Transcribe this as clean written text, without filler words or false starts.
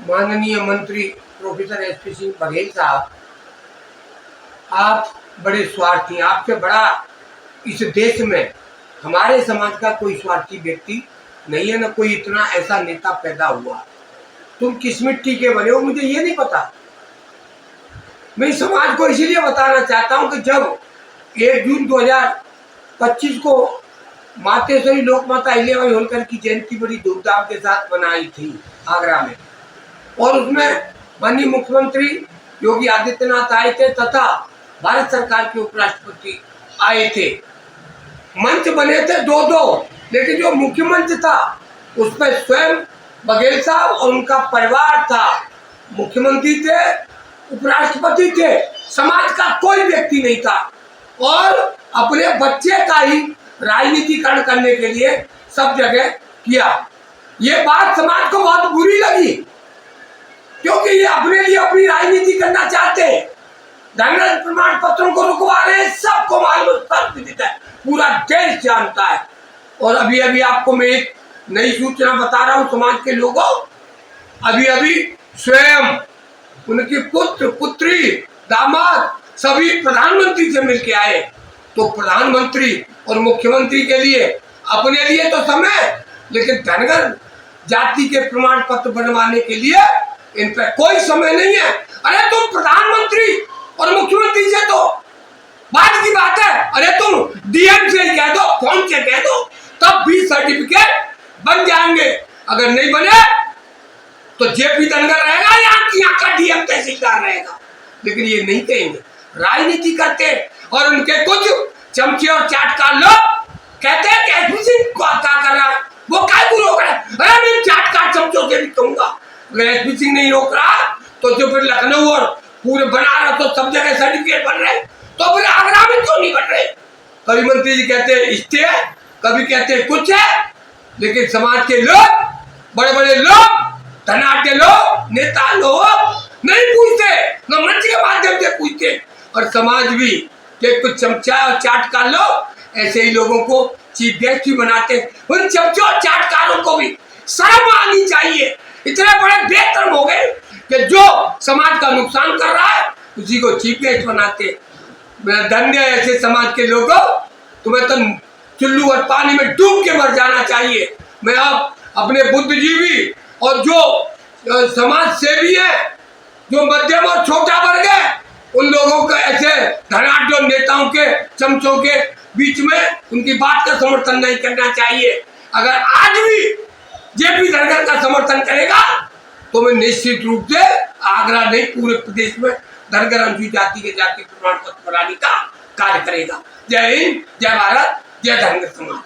माननीय मंत्री professor SP Singh Baghel साहब, आप बड़े स्वार्थी, आपसे बड़ा इस देश में हमारे समाज का कोई स्वार्थी व्यक्ति नहीं है, ना कोई इतना ऐसा नेता पैदा हुआ। तुम किस मिट्टी के बने हो मुझे ये नहीं पता। मैं समाज को इसीलिए बताना चाहता हूं कि जब 1 जून 2025 को मातेश्वरी लोक माता अहिल्याबाई होलकर की जयंती बड़ी धूमधाम के साथ मनाई थी आगरा में, और उसमें माननीय मुख्यमंत्री योगी आदित्यनाथ आए थे तथा भारत सरकार के उपराष्ट्रपति आए थे। मंच बने थे दो दो, लेकिन जो मुख्य मंच था उसमें स्वयं बघेल साहब और उनका परिवार था। मुख्यमंत्री थे, उपराष्ट्रपति थे, समाज का कोई व्यक्ति नहीं था, और अपने बच्चे का ही राजनीतिकरण करने के लिए सब जगह किया। ये बात समाज को बहुत बुरी लगी, क्योंकि ये अपने लिए अपनी राजनीति करना चाहते हैं। धनराज प्रमाण पत्रों को रुकवा रहे हैं, सबको मालूम है, पूरा देश जानता है। और अभी अभी आपको मैं एक नई सूचना बता रहा हूं समाज के लोगों, अभी अभी स्वयं उनकी पुत्र पुत्री दामाद सभी प्रधानमंत्री से मिलके आए। तो प्रधानमंत्री और मुख्यमंत्री के लिए अपने लिए तो समय, लेकिन धनगर जाति के प्रमाण पत्र बनवाने के लिए इन पर कोई समय नहीं है। अरे तुम प्रधानमंत्री और मुख्यमंत्री से तो बात की बात है, अरे तुम डीएम से ही कह दो, फोन से कह दो, तब भी सर्टिफिकेट बन जाएंगे। अगर नहीं बने तो जेपी धनगर रहेगा, यहाँ का डीएम तहसीलदार रहेगा। लेकिन ये नहीं कहेंगे, राजनीति करते। और उनके कुछ चमचे और चाटकार लोग कहते हैं कि एसपी सिंह क्या कर रहा है, वो क्या रोक रहा है। अरे मैं चाटकार चमचों से भी कहूंगा, अगर एसपी सिंह नहीं रोक रहा तो जो फिर लखनऊ और पूरे बनारस तो सब जगह सर्टिफिकेट बन रहे, तो फिर आगरा में क्यों नहीं बन रहे। कभी मंत्री जी कहते हैं स्टे है, कभी कहते हैं कुछ है, लेकिन समाज के लोग, बड़े बड़े लोग, धनाढ्य लोग, नेता लोग नहीं पूछते, न मंच के माध्यम से पूछते। और समाज भी के कुछ चमचा और चाटकार लोग ऐसे ही लोगों को चीफ गेस्ट भी बनाते। उन चमचों और चाटकारों को भी शर्म आनी चाहिए। इतने बड़े बेशर्म हो गए कि जो समाज का नुकसान कर रहा है उसी को चीफ गेस्ट बनाते। धन्य ऐसे समाज के लोगों, तुम्हें तो चुल्लू और पानी में डूब के मर जाना चाहिए। मैं अब अपने बुद्धिजीवी और जो समाज सेवी है, जो मध्यम और छोटा वर्ग है, उन लोगों को ऐसे धनाढ्य नेताओं के चमचों के बीच में उनकी बात का समर्थन नहीं करना चाहिए। अगर आज भी जेपी धनगर का समर्थन करेगा तो मैं निश्चित रूप से आगरा नहीं पूरे प्रदेश में धनगर अनुसूचित जाति के जाति प्रमाण पत्र बनाने का कार्य करेगा। जय हिंद, जय भारत, जय धनगर समाज।